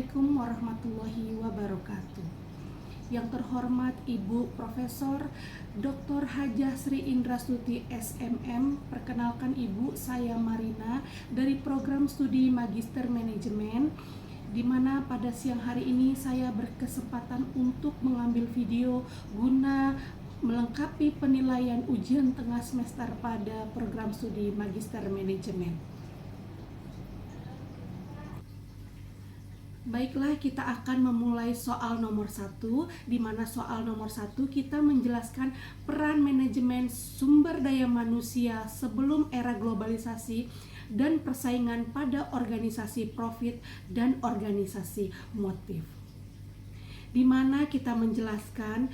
Assalamualaikum warahmatullahi wabarakatuh. Yang terhormat Ibu Profesor Dr. Hajah Sri Indrastuti SMM, perkenalkan Ibu, saya Marina dari program studi Magister Manajemen, di mana pada siang hari ini saya berkesempatan untuk mengambil video guna melengkapi penilaian ujian tengah semester pada program studi Magister Manajemen. Baiklah, kita akan memulai soal nomor 1, di mana soal nomor 1 kita menjelaskan peran manajemen sumber daya manusia sebelum era globalisasi dan persaingan pada organisasi profit dan organisasi motif. Di mana kita menjelaskan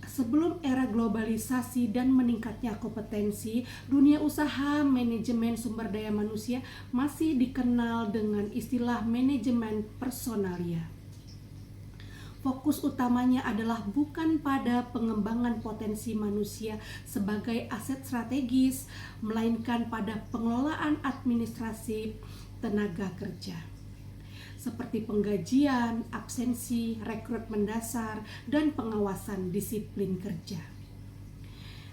sebelum era globalisasi dan meningkatnya kompetensi, dunia usaha manajemen sumber daya manusia masih dikenal dengan istilah manajemen personalia. Fokus utamanya adalah bukan pada pengembangan potensi manusia sebagai aset strategis, melainkan pada pengelolaan administrasi tenaga kerja, seperti penggajian, absensi, rekrutmen dasar, dan pengawasan disiplin kerja.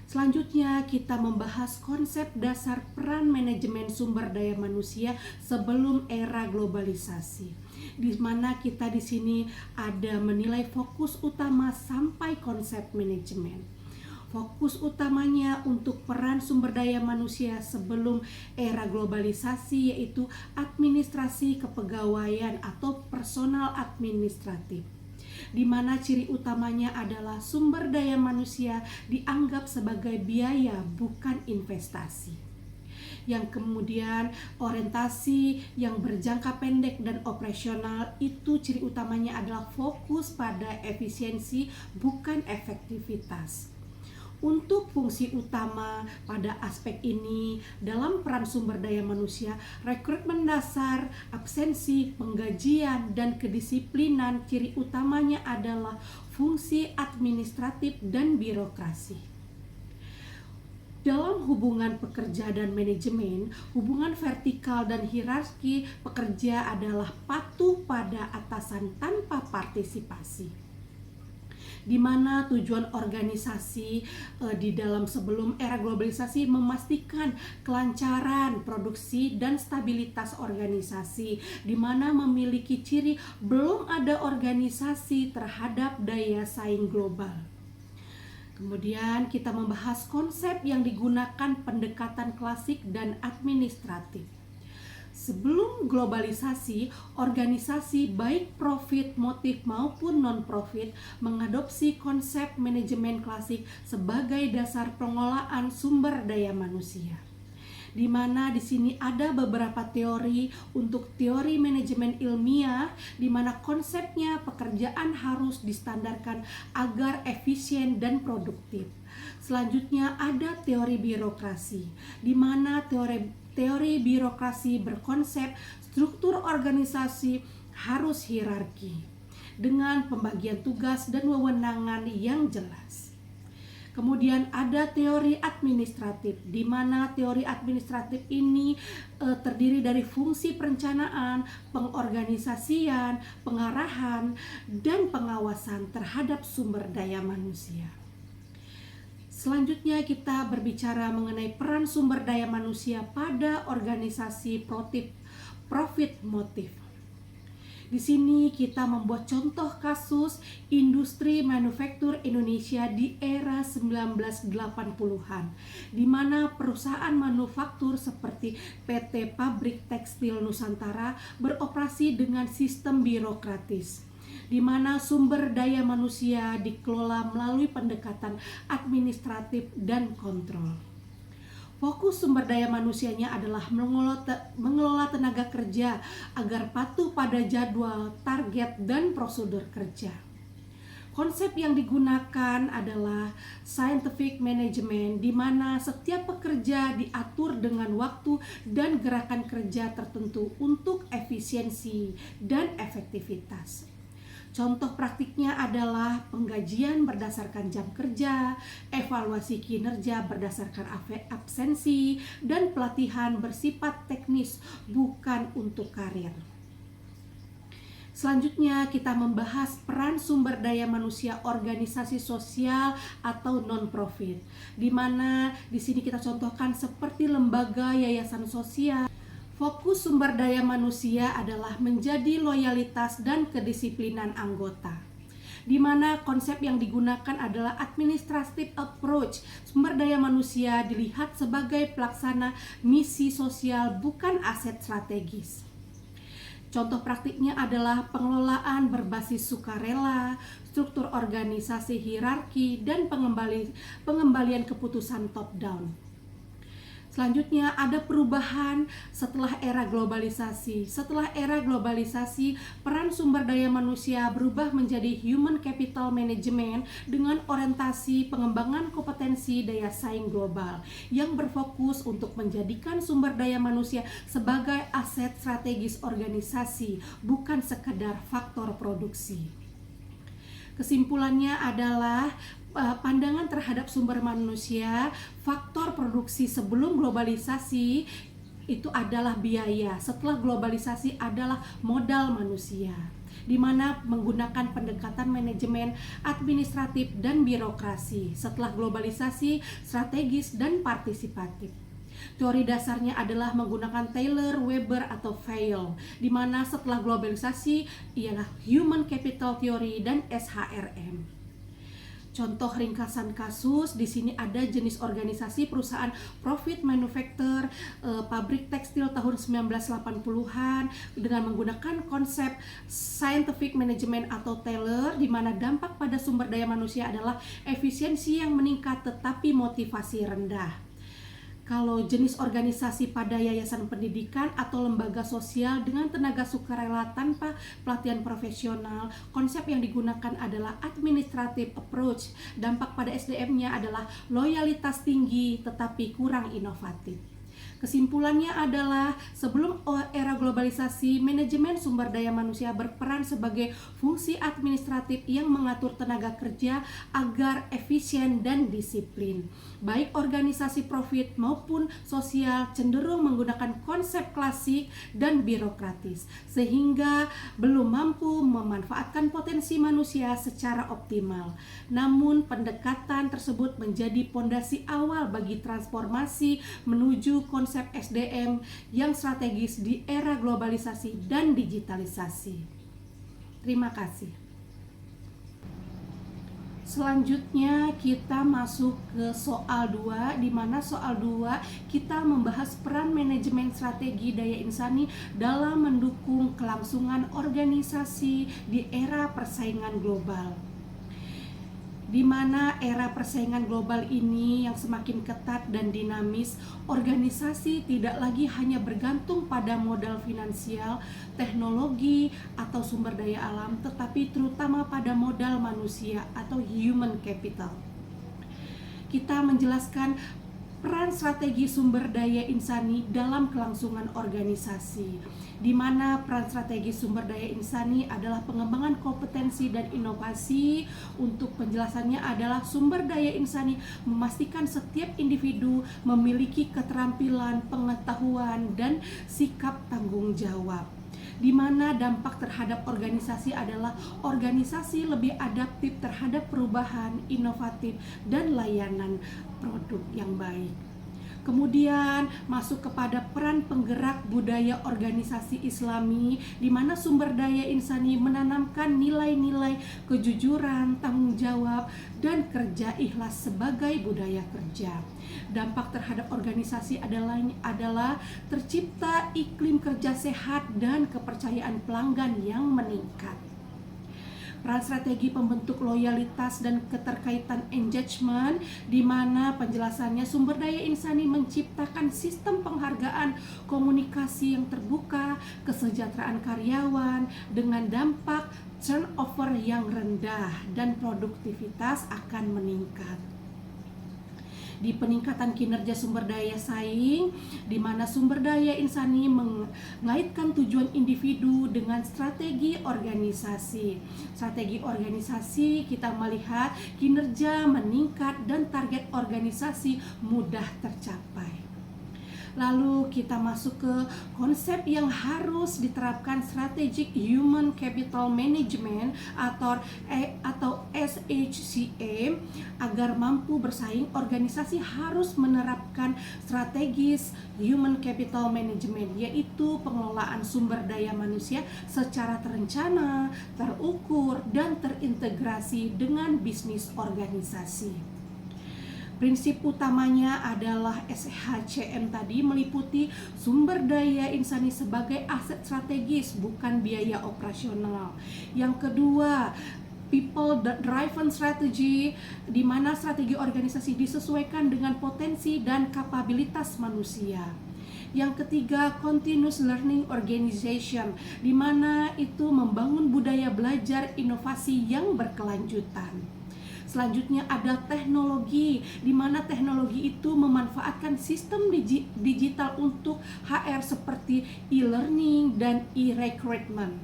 Selanjutnya kita membahas konsep dasar peran manajemen sumber daya manusia sebelum era globalisasi, di mana kita di sini ada menilai fokus utama sampai konsep manajemen. Fokus utamanya untuk peran sumber daya manusia sebelum era globalisasi yaitu administrasi kepegawaian atau personal administratif, di mana ciri utamanya adalah sumber daya manusia dianggap sebagai biaya bukan investasi. Yang kemudian orientasi yang berjangka pendek dan operasional itu ciri utamanya adalah fokus pada efisiensi bukan efektivitas. Untuk fungsi utama pada aspek ini dalam peran sumber daya manusia, rekrutmen dasar, absensi, penggajian, dan kedisiplinan ciri utamanya adalah fungsi administratif dan birokrasi. Dalam hubungan pekerja dan manajemen, hubungan vertikal dan hierarki pekerja adalah patuh pada atasan tanpa partisipasi, di mana tujuan organisasi di dalam sebelum era globalisasi memastikan kelancaran produksi dan stabilitas organisasi, di mana memiliki ciri belum ada organisasi terhadap daya saing global. Kemudian kita membahas konsep yang digunakan pendekatan klasik dan administratif. Sebelum globalisasi, organisasi baik profit motif maupun non-profit mengadopsi konsep manajemen klasik sebagai dasar pengelolaan sumber daya manusia, di mana di sini ada beberapa teori untuk teori manajemen ilmiah, di mana konsepnya pekerjaan harus distandarkan agar efisien dan produktif. Selanjutnya ada teori birokrasi, di mana teori birokrasi berkonsep struktur organisasi harus hierarki dengan pembagian tugas dan wewenangan yang jelas. Kemudian ada teori administratif, di mana teori administratif ini terdiri dari fungsi perencanaan, pengorganisasian, pengarahan, dan pengawasan terhadap sumber daya manusia. Selanjutnya kita berbicara mengenai peran sumber daya manusia pada organisasi profit motif. Di sini kita membuat contoh kasus industri manufaktur Indonesia di era 1980-an, di mana perusahaan manufaktur seperti PT Pabrik Tekstil Nusantara beroperasi dengan sistem birokratis, di mana sumber daya manusia dikelola melalui pendekatan administratif dan kontrol. Fokus sumber daya manusianya adalah mengelola tenaga kerja agar patuh pada jadwal, target, dan prosedur kerja. Konsep yang digunakan adalah scientific management, di mana setiap pekerja diatur dengan waktu dan gerakan kerja tertentu untuk efisiensi dan efektivitas. Contoh praktiknya adalah penggajian berdasarkan jam kerja, evaluasi kinerja berdasarkan absensi, dan pelatihan bersifat teknis bukan untuk karir. Selanjutnya kita membahas peran sumber daya manusia organisasi sosial atau non-profit, di mana di sini kita contohkan seperti lembaga yayasan sosial. Fokus sumber daya manusia adalah menjadi loyalitas dan kedisiplinan anggota, di mana konsep yang digunakan adalah administrative approach. Sumber daya manusia dilihat sebagai pelaksana misi sosial, bukan aset strategis. Contoh praktiknya adalah pengelolaan berbasis sukarela, struktur organisasi hierarki, dan pengembalian keputusan top down. Selanjutnya ada perubahan setelah era globalisasi. Setelah era globalisasi, peran sumber daya manusia berubah menjadi human capital management dengan orientasi pengembangan kompetensi daya saing global yang berfokus untuk menjadikan sumber daya manusia sebagai aset strategis organisasi, bukan sekedar faktor produksi. Kesimpulannya adalah pandangan terhadap sumber manusia, faktor produksi sebelum globalisasi itu adalah biaya, setelah globalisasi adalah modal manusia, di mana menggunakan pendekatan manajemen administratif dan birokrasi. Setelah globalisasi, strategis dan partisipatif. Teori dasarnya adalah menggunakan Taylor, Weber, atau Vail, di mana setelah globalisasi ialah Human Capital Theory dan SHRM. Contoh ringkasan kasus di sini ada jenis organisasi perusahaan profit manufacture, pabrik tekstil tahun 1980-an dengan menggunakan konsep scientific management atau Taylor, di mana dampak pada sumber daya manusia adalah efisiensi yang meningkat tetapi motivasi rendah. Kalau jenis organisasi pada yayasan pendidikan atau lembaga sosial dengan tenaga sukarela tanpa pelatihan profesional, konsep yang digunakan adalah administrative approach. Dampak pada SDM-nya adalah loyalitas tinggi tetapi kurang inovatif. Kesimpulannya adalah sebelum era globalisasi, manajemen sumber daya manusia berperan sebagai fungsi administratif yang mengatur tenaga kerja agar efisien dan disiplin. Baik organisasi profit maupun sosial cenderung menggunakan konsep klasik dan birokratis, sehingga belum mampu memanfaatkan potensi manusia secara optimal. Namun pendekatan tersebut menjadi pondasi awal bagi transformasi menuju konsep SDM yang strategis di era globalisasi dan digitalisasi. Terima kasih. Selanjutnya kita masuk ke soal 2, di mana soal 2 kita membahas peran manajemen strategi daya insani dalam mendukung kelangsungan organisasi di era persaingan global. Di mana era persaingan global ini yang semakin ketat dan dinamis, organisasi tidak lagi hanya bergantung pada modal finansial, teknologi, atau sumber daya alam, tetapi terutama pada modal manusia atau human capital. Kita menjelaskan peran strategi sumber daya insani dalam kelangsungan organisasi, di mana peran strategi sumber daya insani adalah pengembangan kompetensi dan inovasi. Untuk penjelasannya adalah sumber daya insani memastikan setiap individu memiliki keterampilan, pengetahuan, dan sikap tanggung jawab, di mana dampak terhadap organisasi adalah organisasi lebih adaptif terhadap perubahan, inovatif, dan layanan produk yang baik. Kemudian masuk kepada peran penggerak budaya organisasi Islami, di mana sumber daya insani menanamkan nilai-nilai kejujuran, tanggung jawab, dan kerja ikhlas sebagai budaya kerja. Dampak terhadap organisasi adalah tercipta iklim kerja sehat dan kepercayaan pelanggan yang meningkat. Peran strategi pembentuk loyalitas dan keterkaitan engagement, di mana penjelasannya sumber daya insani menciptakan sistem penghargaan, komunikasi yang terbuka, kesejahteraan karyawan dengan dampak turnover yang rendah dan produktivitas akan meningkat. Di peningkatan kinerja sumber daya saing, di mana sumber daya insani mengaitkan tujuan individu dengan strategi organisasi. Strategi organisasi kita melihat kinerja meningkat dan target organisasi mudah tercapai. Lalu kita masuk ke konsep yang harus diterapkan, Strategic Human Capital Management atau SHCM. Agar mampu bersaing, organisasi harus menerapkan strategis Human Capital Management, yaitu pengelolaan sumber daya manusia secara terencana, terukur, dan terintegrasi dengan bisnis organisasi. Prinsip utamanya adalah SHCM tadi meliputi sumber daya insani sebagai aset strategis, bukan biaya operasional. Yang kedua, people driven strategy, di mana strategi organisasi disesuaikan dengan potensi dan kapabilitas manusia. Yang ketiga, continuous learning organization, di mana itu membangun budaya belajar inovasi yang berkelanjutan. Selanjutnya ada teknologi, di mana teknologi itu memanfaatkan sistem digital untuk HR seperti e-learning dan e-recruitment.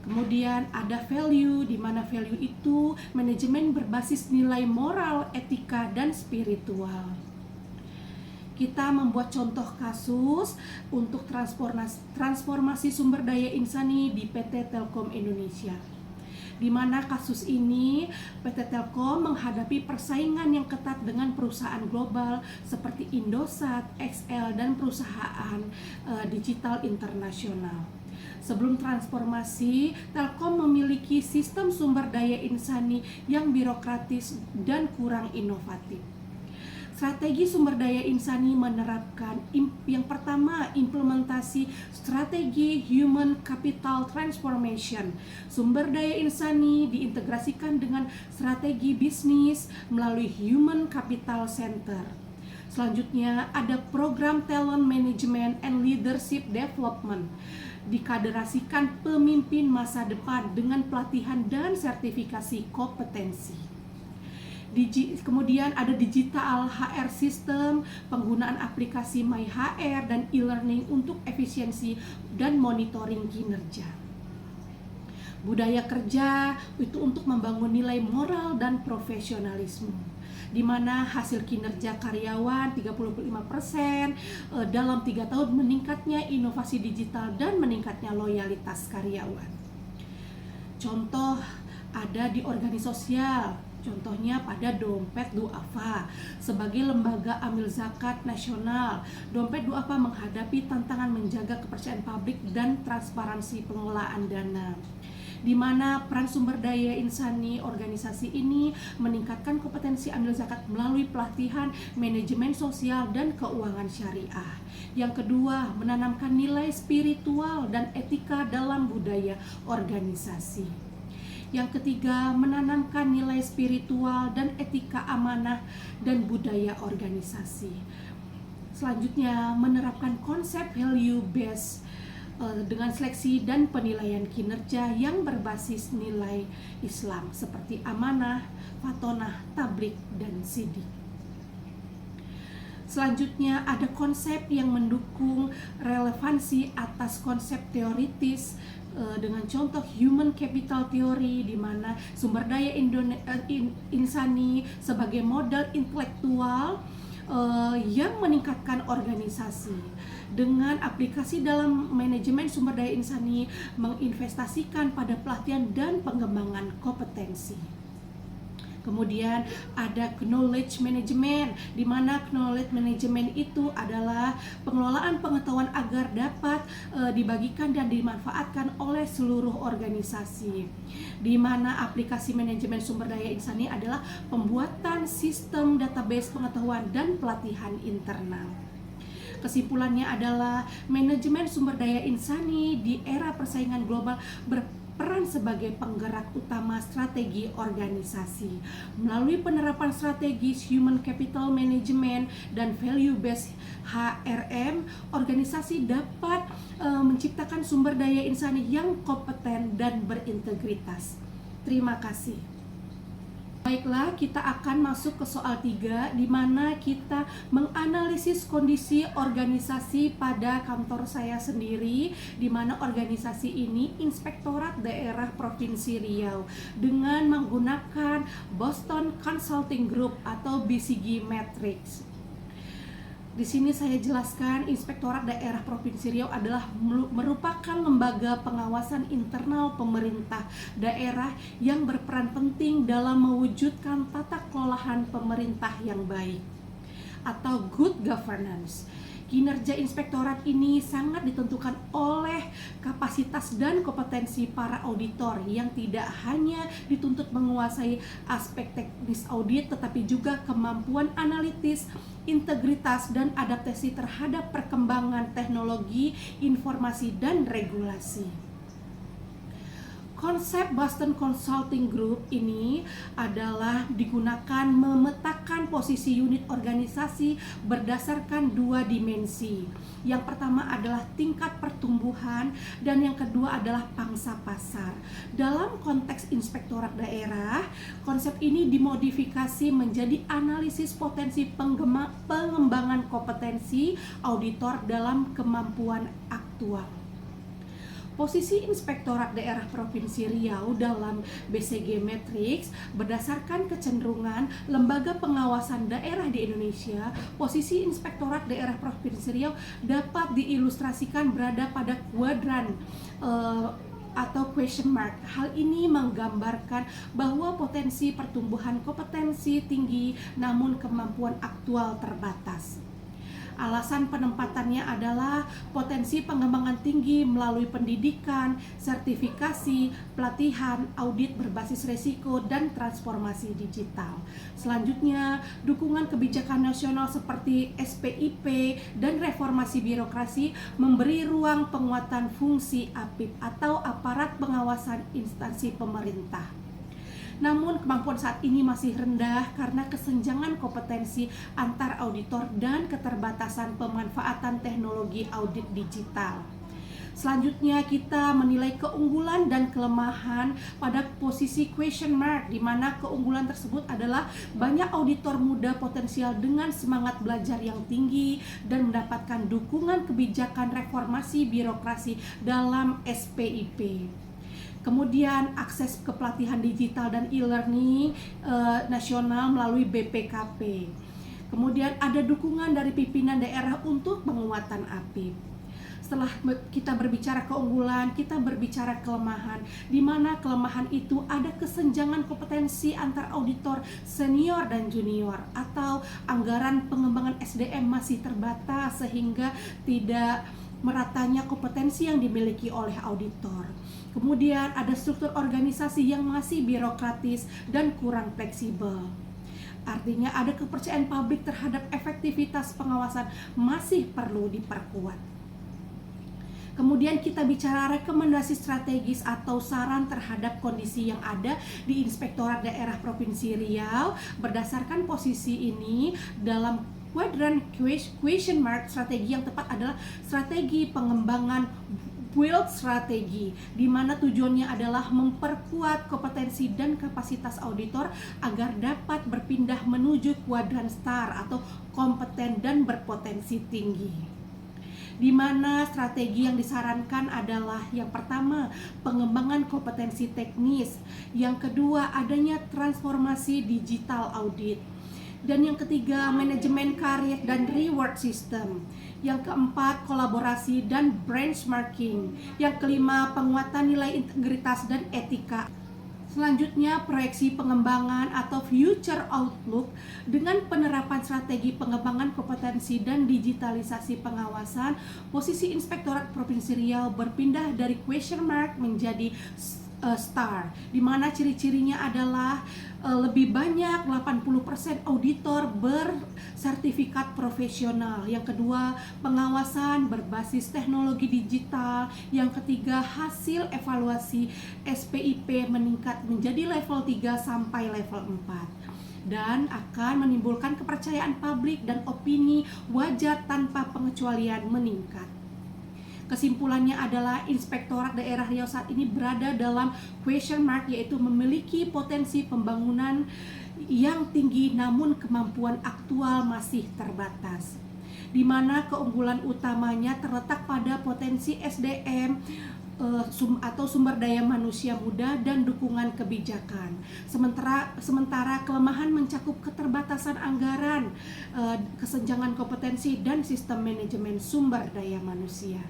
Kemudian ada value, di mana value itu manajemen berbasis nilai moral, etika, dan spiritual. Kita membuat contoh kasus untuk transformasi sumber daya insani di PT Telkom Indonesia, di mana kasus ini PT Telkom menghadapi persaingan yang ketat dengan perusahaan global seperti Indosat, XL, dan perusahaan digital internasional. Sebelum transformasi, Telkom memiliki sistem sumber daya insani yang birokratis dan kurang inovatif. Strategi sumber daya insani menerapkan yang pertama, implementasi strategi Human Capital Transformation. Sumber daya insani diintegrasikan dengan strategi bisnis melalui Human Capital Center. Selanjutnya ada program Talent Management and Leadership Development. Dikaderasikan pemimpin masa depan dengan pelatihan dan sertifikasi kompetensi. Kemudian ada digital HR system, penggunaan aplikasi MyHR dan e-learning untuk efisiensi dan monitoring kinerja. Budaya kerja itu untuk membangun nilai moral dan profesionalisme, di mana hasil kinerja karyawan 35% dalam 3 tahun, meningkatnya inovasi digital dan meningkatnya loyalitas karyawan. Contoh ada di organisasi sosial. Contohnya pada Dompet Duafa sebagai lembaga amil zakat nasional. Dompet Duafa menghadapi tantangan menjaga kepercayaan publik dan transparansi pengelolaan dana, di mana peran sumber daya insani organisasi ini meningkatkan kompetensi amil zakat melalui pelatihan manajemen sosial dan keuangan syariah. Yang kedua, menanamkan nilai spiritual dan etika dalam budaya organisasi. Yang ketiga, menanamkan nilai spiritual dan etika amanah dan budaya organisasi. Selanjutnya, menerapkan konsep value based dengan seleksi dan penilaian kinerja yang berbasis nilai Islam seperti amanah, fatonah, tablik, dan sidik. Selanjutnya ada konsep yang mendukung relevansi atas konsep teoritis dengan contoh Human Capital Theory, di mana sumber daya insani sebagai modal intelektual yang meningkatkan organisasi. Dengan aplikasi dalam manajemen sumber daya insani menginvestasikan pada pelatihan dan pengembangan kompetensi. Kemudian ada knowledge management, di mana knowledge management itu adalah pengelolaan pengetahuan agar dapat dibagikan dan dimanfaatkan oleh seluruh organisasi. Di mana aplikasi manajemen sumber daya insani adalah pembuatan sistem database pengetahuan dan pelatihan internal. Kesimpulannya adalah manajemen sumber daya insani di era persaingan global berperan sebagai penggerak utama strategi organisasi. Melalui penerapan strategi Human Capital Management dan Value Based HRM, organisasi dapat menciptakan sumber daya insani yang kompeten dan berintegritas. Terima kasih. Baiklah, kita akan masuk ke soal 3, di mana kita menganalisis kondisi organisasi pada kantor saya sendiri, di mana organisasi ini Inspektorat Daerah Provinsi Riau dengan menggunakan Boston Consulting Group atau BCG Matrix. Di sini saya jelaskan, Inspektorat Daerah Provinsi Riau adalah merupakan lembaga pengawasan internal pemerintah daerah yang berperan penting dalam mewujudkan tata kelolahan pemerintah yang baik atau good governance. Kinerja inspektorat ini sangat ditentukan oleh kapasitas dan kompetensi para auditor yang tidak hanya dituntut menguasai aspek teknis audit, tetapi juga kemampuan analitis, integritas, dan adaptasi terhadap perkembangan teknologi, informasi, dan regulasi. Konsep Boston Consulting Group ini adalah digunakan memetakan posisi unit organisasi berdasarkan dua dimensi. Yang pertama adalah tingkat pertumbuhan dan yang kedua adalah pangsa pasar. Dalam konteks inspektorat daerah, konsep ini dimodifikasi menjadi analisis potensi pengembangan kompetensi auditor dalam kemampuan aktual. Posisi Inspektorat Daerah Provinsi Riau dalam BCG Matrix berdasarkan kecenderungan lembaga pengawasan daerah di Indonesia, posisi Inspektorat Daerah Provinsi Riau dapat diilustrasikan berada pada kuadran atau question mark. Hal ini menggambarkan bahwa potensi pertumbuhan kompetensi tinggi namun kemampuan aktual terbatas. Alasan penempatannya adalah potensi pengembangan tinggi melalui pendidikan, sertifikasi, pelatihan, audit berbasis risiko, dan transformasi digital. Selanjutnya, dukungan kebijakan nasional seperti SPIP dan reformasi birokrasi memberi ruang penguatan fungsi APIP atau aparat pengawasan instansi pemerintah. Namun kemampuan saat ini masih rendah karena kesenjangan kompetensi antar auditor dan keterbatasan pemanfaatan teknologi audit digital. Selanjutnya kita menilai keunggulan dan kelemahan pada posisi question mark, di mana keunggulan tersebut adalah banyak auditor muda potensial dengan semangat belajar yang tinggi dan mendapatkan dukungan kebijakan reformasi birokrasi dalam SPIP. Kemudian akses ke pelatihan digital dan e-learning nasional melalui BPKP. Kemudian ada dukungan dari pimpinan daerah untuk penguatan APIP. Setelah kita berbicara keunggulan, kita berbicara kelemahan, di mana kelemahan itu ada kesenjangan kompetensi antar auditor senior dan junior, atau anggaran pengembangan SDM masih terbatas sehingga tidak meratanya kompetensi yang dimiliki oleh auditor. Kemudian ada struktur organisasi yang masih birokratis dan kurang fleksibel. Artinya ada kepercayaan publik terhadap efektivitas pengawasan masih perlu diperkuat. Kemudian kita bicara rekomendasi strategis atau saran terhadap kondisi yang ada di Inspektorat Daerah Provinsi Riau. Berdasarkan posisi ini dalam kuadran question mark, strategi yang tepat adalah strategi pengembangan build strategi, di mana tujuannya adalah memperkuat kompetensi dan kapasitas auditor agar dapat berpindah menuju kuadran star atau kompeten dan berpotensi tinggi. Di mana strategi yang disarankan adalah yang pertama, pengembangan kompetensi teknis, yang kedua, adanya transformasi digital audit, dan yang ketiga, manajemen karir dan reward system. Yang keempat, kolaborasi dan benchmarking. Yang kelima, penguatan nilai integritas dan etika. Selanjutnya, proyeksi pengembangan atau future outlook dengan penerapan strategi pengembangan kompetensi dan digitalisasi pengawasan. Posisi Inspektorat Provinsi Riau berpindah dari question mark menjadi star, di mana ciri-cirinya adalah lebih banyak 80% auditor bersertifikat profesional. Yang kedua, pengawasan berbasis teknologi digital. Yang ketiga, hasil evaluasi SPIP meningkat menjadi level 3 sampai level 4 dan akan menimbulkan kepercayaan publik dan opini wajar tanpa pengecualian meningkat. Kesimpulannya adalah Inspektorat Daerah Riau saat ini berada dalam question mark, yaitu memiliki potensi pembangunan yang tinggi namun kemampuan aktual masih terbatas, di mana keunggulan utamanya terletak pada potensi SDM, atau sumber daya manusia muda dan dukungan kebijakan. Sementara kelemahan mencakup keterbatasan anggaran, kesenjangan kompetensi dan sistem manajemen sumber daya manusia.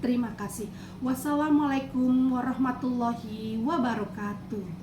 Terima kasih. Wassalamualaikum warahmatullahi wabarakatuh.